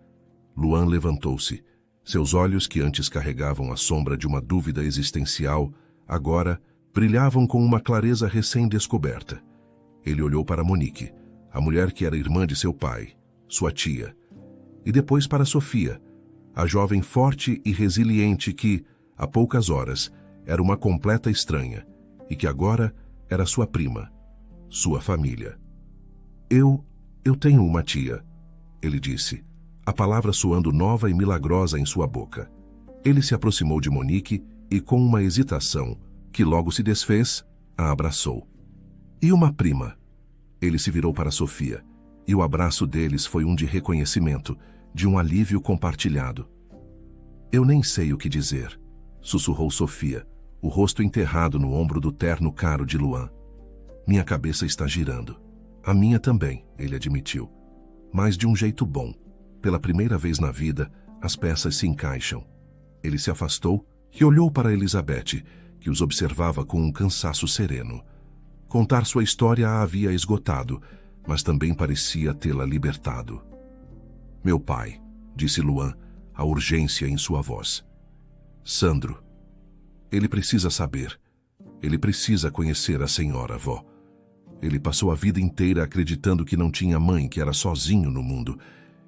Luan levantou-se. Seus olhos, que antes carregavam a sombra de uma dúvida existencial, agora brilhavam com uma clareza recém-descoberta. Ele olhou para Monique, a mulher que era irmã de seu pai, sua tia, e depois para Sofia, a jovem forte e resiliente que, há poucas horas, era uma completa estranha, e que agora era sua prima, sua família. Eu tenho uma tia, ele disse, a palavra soando nova e milagrosa em sua boca. Ele se aproximou de Monique e com uma hesitação, que logo se desfez, a abraçou. E uma prima? Ele se virou para Sofia, e o abraço deles foi um de reconhecimento, de um alívio compartilhado. Eu nem sei o que dizer, sussurrou Sofia, o rosto enterrado no ombro do terno caro de Luan. Minha cabeça está girando. A minha também, ele admitiu. Mas de um jeito bom. Pela primeira vez na vida, as peças se encaixam. Ele se afastou e olhou para Elizabeth, que os observava com um cansaço sereno. Contar sua história a havia esgotado, mas também parecia tê-la libertado. Meu pai, disse Luan, a urgência em sua voz. Sandro. Ele precisa saber. Ele precisa conhecer a senhora, vó. Ele passou a vida inteira acreditando que não tinha mãe, que era sozinho no mundo.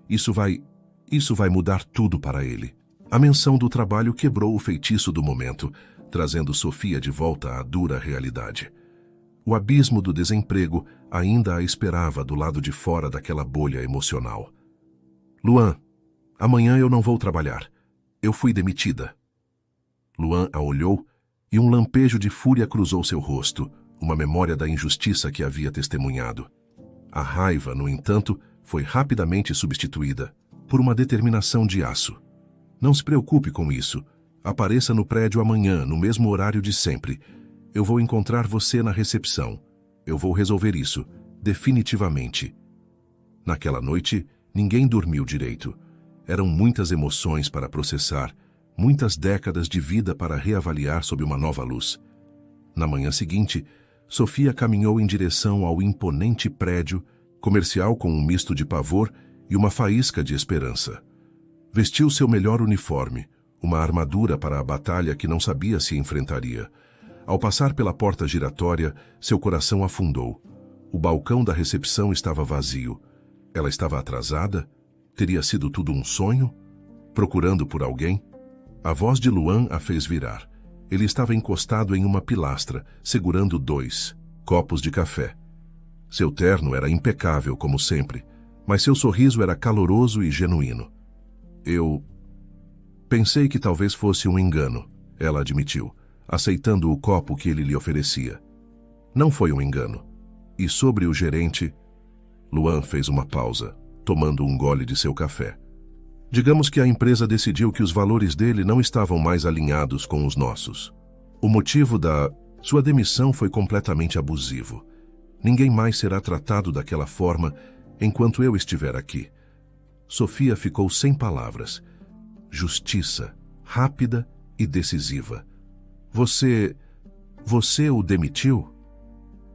Isso vai mudar tudo para ele. A menção do trabalho quebrou o feitiço do momento, trazendo Sofia de volta à dura realidade. O abismo do desemprego ainda a esperava do lado de fora daquela bolha emocional. Luan, amanhã eu não vou trabalhar. Eu fui demitida. Luan a olhou e um lampejo de fúria cruzou seu rosto, uma memória da injustiça que havia testemunhado. A raiva, no entanto, foi rapidamente substituída por uma determinação de aço. Não se preocupe com isso. Apareça no prédio amanhã, no mesmo horário de sempre. Eu vou encontrar você na recepção. Eu vou resolver isso, definitivamente. Naquela noite, ninguém dormiu direito. Eram muitas emoções para processar, muitas décadas de vida para reavaliar sob uma nova luz. Na manhã seguinte, Sofia caminhou em direção ao imponente prédio, comercial com um misto de pavor e uma faísca de esperança. Vestiu seu melhor uniforme, uma armadura para a batalha que não sabia se enfrentaria. Ao passar pela porta giratória, seu coração afundou. O balcão da recepção estava vazio. Ela estava atrasada? Teria sido tudo um sonho? Procurando por alguém? A voz de Luan a fez virar. Ele estava encostado em uma pilastra, segurando 2 copos de café. Seu terno era impecável, como sempre, mas seu sorriso era caloroso e genuíno. Eu pensei que talvez fosse um engano, ela admitiu, aceitando o copo que ele lhe oferecia. Não foi um engano. E sobre o gerente... Luan fez uma pausa, tomando um gole de seu café. Digamos que a empresa decidiu que os valores dele não estavam mais alinhados com os nossos. O motivo da sua demissão foi completamente abusivo. Ninguém mais será tratado daquela forma enquanto eu estiver aqui. Sofia ficou sem palavras. Justiça, rápida e decisiva. Você o demitiu?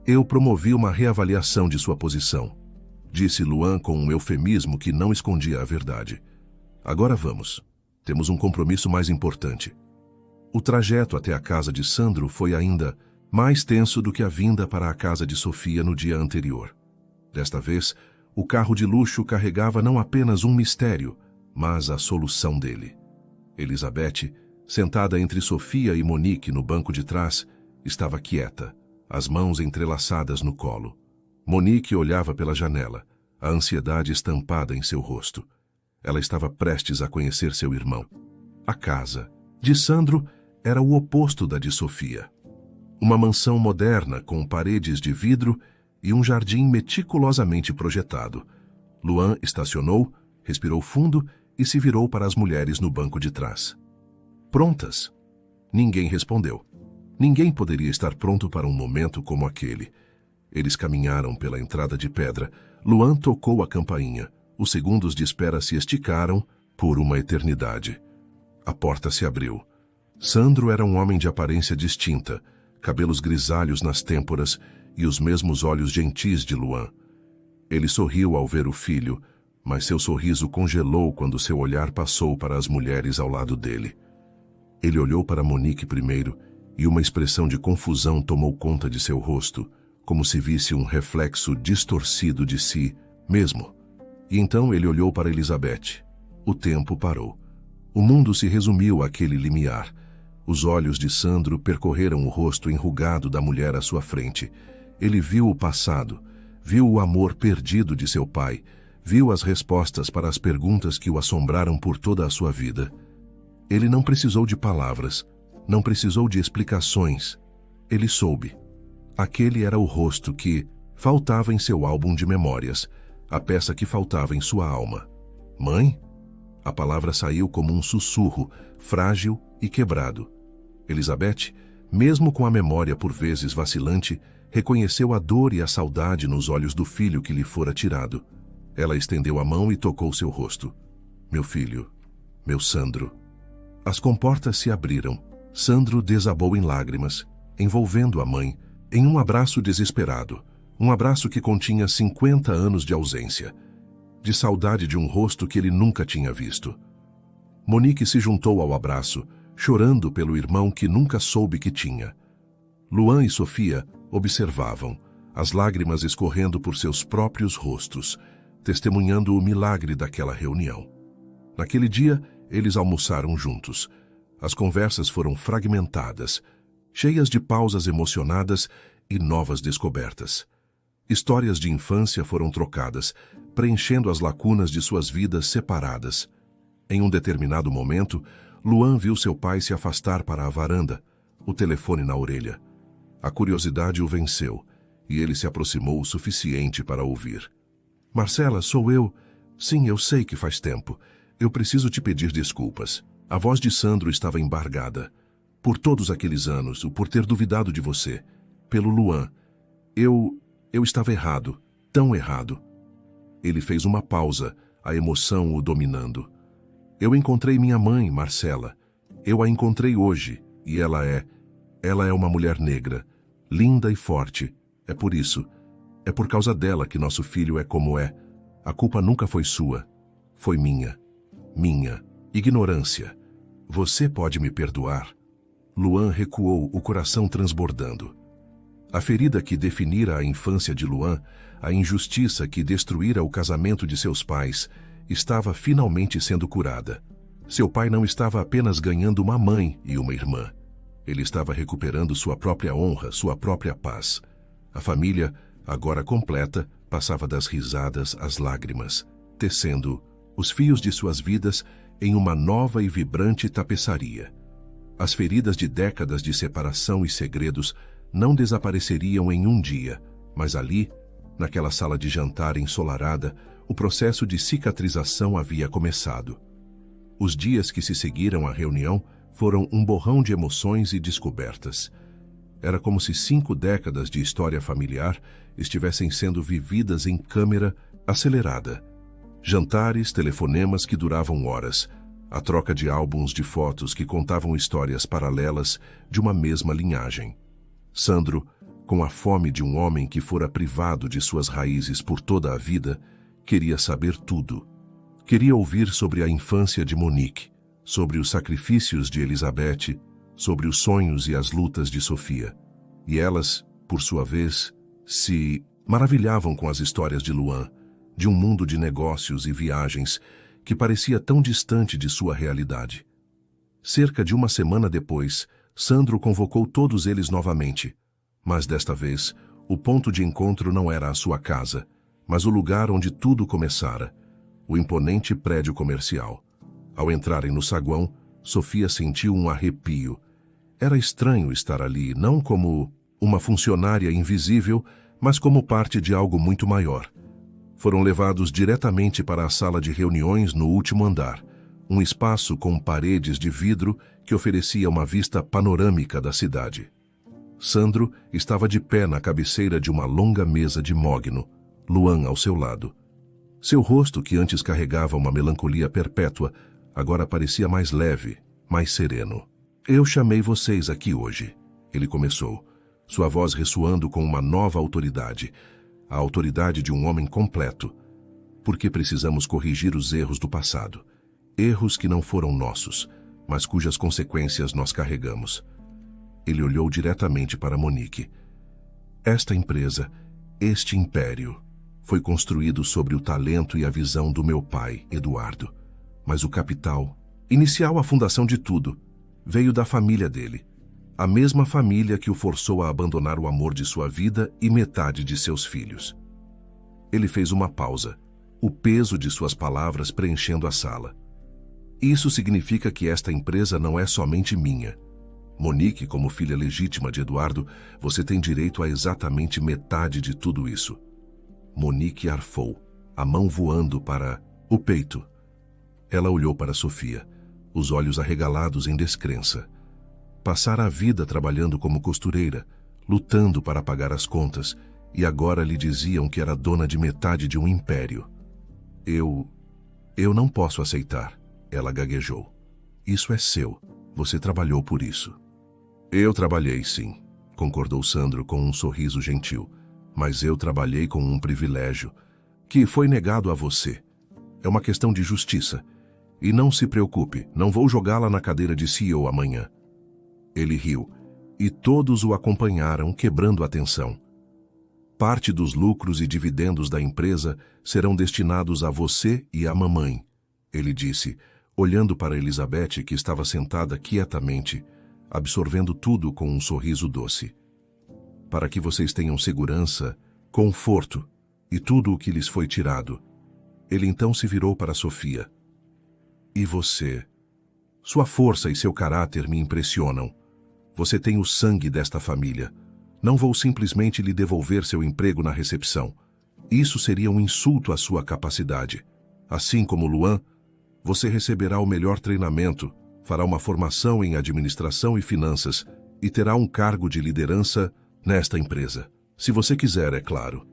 Eu promovi uma reavaliação de sua posição, disse Luan com um eufemismo que não escondia a verdade. Agora vamos. Temos um compromisso mais importante. O trajeto até a casa de Sandro foi ainda mais tenso do que a vinda para a casa de Sofia no dia anterior. Desta vez, o carro de luxo carregava não apenas um mistério, mas a solução dele. Elizabeth, sentada entre Sofia e Monique no banco de trás, estava quieta, as mãos entrelaçadas no colo. Monique olhava pela janela, a ansiedade estampada em seu rosto. Ela estava prestes a conhecer seu irmão. A casa de Sandro era o oposto da de Sofia. Uma mansão moderna com paredes de vidro e um jardim meticulosamente projetado. Luan estacionou, respirou fundo e se virou para as mulheres no banco de trás. Prontas? Ninguém respondeu. Ninguém poderia estar pronto para um momento como aquele. Eles caminharam pela entrada de pedra. Luan tocou a campainha. Os segundos de espera se esticaram por uma eternidade. A porta se abriu. Sandro era um homem de aparência distinta, cabelos grisalhos nas têmporas e os mesmos olhos gentis de Luan. Ele sorriu ao ver o filho, mas seu sorriso congelou quando seu olhar passou para as mulheres ao lado dele. Ele olhou para Monique primeiro e uma expressão de confusão tomou conta de seu rosto, como se visse um reflexo distorcido de si mesmo. E então ele olhou para Elizabeth. O tempo parou. O mundo se resumiu àquele limiar. Os olhos de Sandro percorreram o rosto enrugado da mulher à sua frente. Ele viu o passado, viu o amor perdido de seu pai, viu as respostas para as perguntas que o assombraram por toda a sua vida. Ele não precisou de palavras, Não precisou de explicações. Ele soube. Aquele era o rosto que faltava em seu álbum de memórias, a peça que faltava em sua alma. Mãe? A palavra saiu como um sussurro, frágil e quebrado. Elizabeth, mesmo com a memória por vezes vacilante, reconheceu a dor e a saudade nos olhos do filho que lhe fora tirado. Ela estendeu a mão e tocou seu rosto. Meu filho, meu Sandro. As comportas se abriram. Sandro desabou em lágrimas, envolvendo a mãe, em um abraço desesperado, um abraço que continha 50 anos de ausência, de saudade de um rosto que ele nunca tinha visto. Monique se juntou ao abraço, chorando pelo irmão que nunca soube que tinha. Luan e Sofia observavam, as lágrimas escorrendo por seus próprios rostos, testemunhando o milagre daquela reunião. Naquele dia, eles almoçaram juntos. As conversas foram fragmentadas, cheias de pausas emocionadas e novas descobertas. Histórias de infância foram trocadas, preenchendo as lacunas de suas vidas separadas. Em um determinado momento, Luan viu seu pai se afastar para a varanda, o telefone na orelha. A curiosidade o venceu, e ele se aproximou o suficiente para ouvir. Marcela, sou eu. Sim, eu sei que faz tempo. Eu preciso te pedir desculpas. A voz de Sandro estava embargada. Por todos aqueles anos, por ter duvidado de você. Pelo Luan. Eu estava errado. Tão errado. Ele fez uma pausa, a emoção o dominando. Eu encontrei minha mãe, Marcela. Eu a encontrei hoje, e ela é uma mulher negra, linda e forte. É por isso. É por causa dela que nosso filho é como é. A culpa nunca foi sua. Foi minha. Minha. Ignorância. Você pode me perdoar? Luan recuou, o coração transbordando. A ferida que definira a infância de Luan, a injustiça que destruíra o casamento de seus pais, estava finalmente sendo curada. Seu pai não estava apenas ganhando uma mãe e uma irmã. Ele estava recuperando sua própria honra, sua própria paz. A família, agora completa, passava das risadas às lágrimas, tecendo os fios de suas vidas em uma nova e vibrante tapeçaria. As feridas de décadas de separação e segredos não desapareceriam em um dia, mas ali, naquela sala de jantar ensolarada, o processo de cicatrização havia começado. Os dias que se seguiram à reunião foram um borrão de emoções e descobertas. Era como se 5 décadas de história familiar estivessem sendo vividas em câmera acelerada. Jantares, telefonemas que duravam horas, a troca de álbuns de fotos que contavam histórias paralelas de uma mesma linhagem. Sandro, com a fome de um homem que fora privado de suas raízes por toda a vida, queria saber tudo. Queria ouvir sobre a infância de Monique, sobre os sacrifícios de Elizabeth, sobre os sonhos e as lutas de Sofia. E elas, por sua vez, se maravilhavam com as histórias de Luan, de um mundo de negócios e viagens que parecia tão distante de sua realidade. Cerca de uma semana depois, Sandro convocou todos eles novamente, mas desta vez, o ponto de encontro não era a sua casa, mas o lugar onde tudo começara, o imponente prédio comercial. Ao entrarem no saguão, Sofia sentiu um arrepio. Era estranho estar ali, não como uma funcionária invisível, mas como parte de algo muito maior. Foram levados diretamente para a sala de reuniões no último andar, um espaço com paredes de vidro que oferecia uma vista panorâmica da cidade. Sandro estava de pé na cabeceira de uma longa mesa de mogno, Luan ao seu lado. Seu rosto, que antes carregava uma melancolia perpétua, agora parecia mais leve, mais sereno. Eu chamei vocês aqui hoje, ele começou, sua voz ressoando com uma nova autoridade, a autoridade de um homem completo, porque precisamos corrigir os erros do passado, erros que não foram nossos, mas cujas consequências nós carregamos. Ele olhou diretamente para Monique. Esta empresa, este império, foi construído sobre o talento e a visão do meu pai, Eduardo. Mas o capital, inicial a fundação de tudo, veio da família dele. A mesma família que o forçou a abandonar o amor de sua vida e metade de seus filhos. Ele fez uma pausa, o peso de suas palavras preenchendo a sala. Isso significa que esta empresa não é somente minha. Monique, como filha legítima de Eduardo, você tem direito a exatamente metade de tudo isso. Monique arfou, a mão voando para o peito. Ela olhou para Sofia, os olhos arregalados em descrença. Passara a vida trabalhando como costureira, lutando para pagar as contas, e agora lhe diziam que era dona de metade de um império. Eu não posso aceitar, ela gaguejou. Isso é seu, você trabalhou por isso. Eu trabalhei, sim, concordou Sandro com um sorriso gentil, mas eu trabalhei com um privilégio, que foi negado a você. É uma questão de justiça. E não se preocupe, não vou jogá-la na cadeira de CEO amanhã. Ele riu, e todos o acompanharam, quebrando a tensão. Parte dos lucros e dividendos da empresa serão destinados a você e à mamãe, ele disse, olhando para Elizabeth, que estava sentada quietamente, absorvendo tudo com um sorriso doce. Para que vocês tenham segurança, conforto e tudo o que lhes foi tirado. Ele então se virou para Sofia. E você? Sua força e seu caráter me impressionam. Você tem o sangue desta família. Não vou simplesmente lhe devolver seu emprego na recepção. Isso seria um insulto à sua capacidade. Assim como Luan, você receberá o melhor treinamento, fará uma formação em administração e finanças e terá um cargo de liderança nesta empresa. Se você quiser, é claro.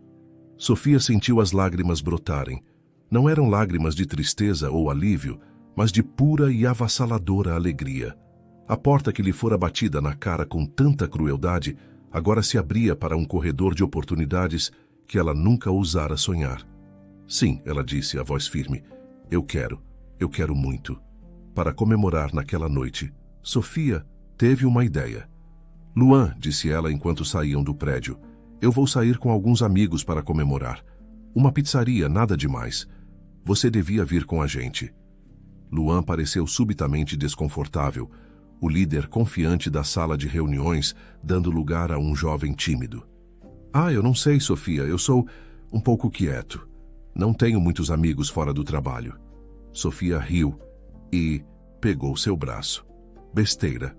Sofia sentiu as lágrimas brotarem. Não eram lágrimas de tristeza ou alívio, mas de pura e avassaladora alegria. A porta que lhe fora batida na cara com tanta crueldade agora se abria para um corredor de oportunidades que ela nunca ousara sonhar. Sim, ela disse, a voz firme, eu quero muito. Para comemorar naquela noite, Sofia teve uma ideia. Luan, disse ela enquanto saíam do prédio, eu vou sair com alguns amigos para comemorar. Uma pizzaria, nada demais. Você devia vir com a gente. Luan pareceu subitamente desconfortável, o líder confiante da sala de reuniões, dando lugar a um jovem tímido. Eu não sei, Sofia, eu sou um pouco quieto. Não tenho muitos amigos fora do trabalho. Sofia riu e pegou seu braço. Besteira.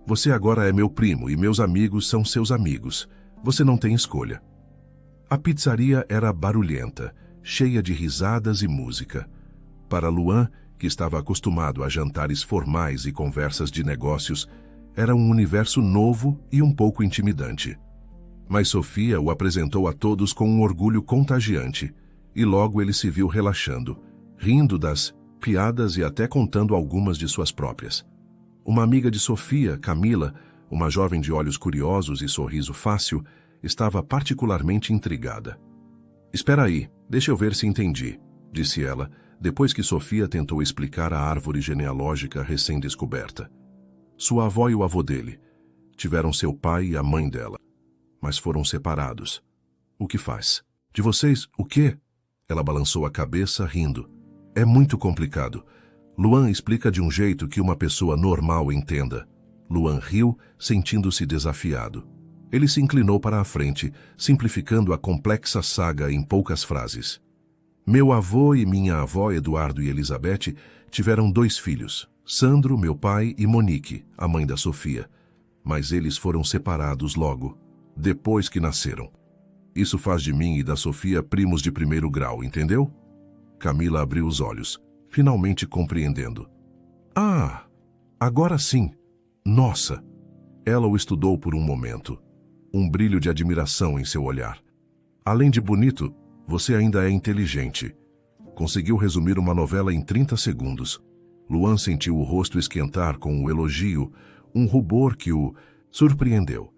Você agora é meu primo e meus amigos são seus amigos. Você não tem escolha. A pizzaria era barulhenta, cheia de risadas e música. Para Luan, que estava acostumado a jantares formais e conversas de negócios, era um universo novo e um pouco intimidante. Mas Sofia o apresentou a todos com um orgulho contagiante, e logo ele se viu relaxando, rindo das piadas e até contando algumas de suas próprias. Uma amiga de Sofia, Camila, uma jovem de olhos curiosos e sorriso fácil, estava particularmente intrigada. Espera aí, deixa eu ver se entendi, disse ela, depois que Sofia tentou explicar a árvore genealógica recém-descoberta. Sua avó e o avô dele tiveram seu pai e a mãe dela, mas foram separados. O que faz? De vocês, o quê? Ela balançou a cabeça, rindo. É muito complicado. Luan explica de um jeito que uma pessoa normal entenda. Luan riu, sentindo-se desafiado. Ele se inclinou para a frente, simplificando a complexa saga em poucas frases. Meu avô e minha avó, Eduardo e Elizabeth, tiveram 2 filhos, Sandro, meu pai, e Monique, a mãe da Sofia. Mas eles foram separados logo, depois que nasceram. Isso faz de mim e da Sofia primos de 1º grau, entendeu? Camila abriu os olhos, finalmente compreendendo. Agora sim. Nossa! Ela o estudou por um momento. Um brilho de admiração em seu olhar. Além de bonito, você ainda é inteligente. Conseguiu resumir uma novela em 30 segundos. Luan sentiu o rosto esquentar com o elogio, um rubor que o surpreendeu.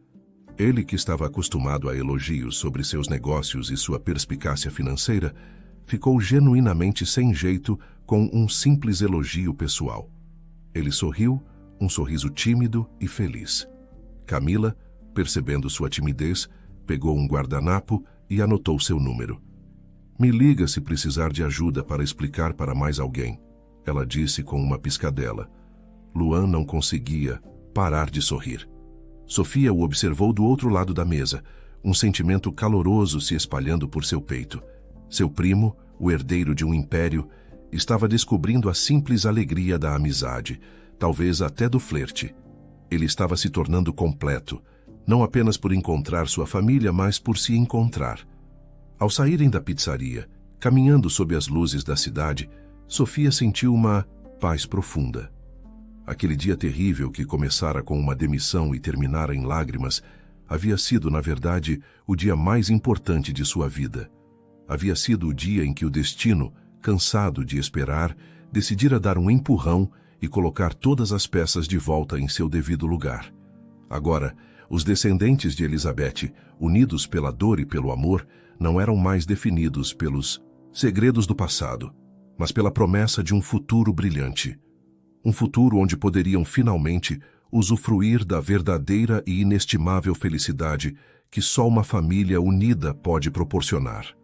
Ele, que estava acostumado a elogios sobre seus negócios e sua perspicácia financeira, ficou genuinamente sem jeito com um simples elogio pessoal. Ele sorriu, um sorriso tímido e feliz. Camila, percebendo sua timidez, pegou um guardanapo e anotou seu número. Me liga se precisar de ajuda para explicar para mais alguém, ela disse com uma piscadela. Luan não conseguia parar de sorrir. Sofia o observou do outro lado da mesa, um sentimento caloroso se espalhando por seu peito. Seu primo, o herdeiro de um império, estava descobrindo a simples alegria da amizade, talvez até do flerte. Ele estava se tornando completo, não apenas por encontrar sua família, mas por se encontrar. Ao saírem da pizzaria, caminhando sob as luzes da cidade, Sofia sentiu uma paz profunda. Aquele dia terrível que começara com uma demissão e terminara em lágrimas, havia sido, na verdade, o dia mais importante de sua vida. Havia sido o dia em que o destino, cansado de esperar, decidira dar um empurrão e colocar todas as peças de volta em seu devido lugar. Agora, os descendentes de Elizabeth, unidos pela dor e pelo amor, não eram mais definidos pelos segredos do passado, mas pela promessa de um futuro brilhante. Um futuro onde poderiam finalmente usufruir da verdadeira e inestimável felicidade que só uma família unida pode proporcionar.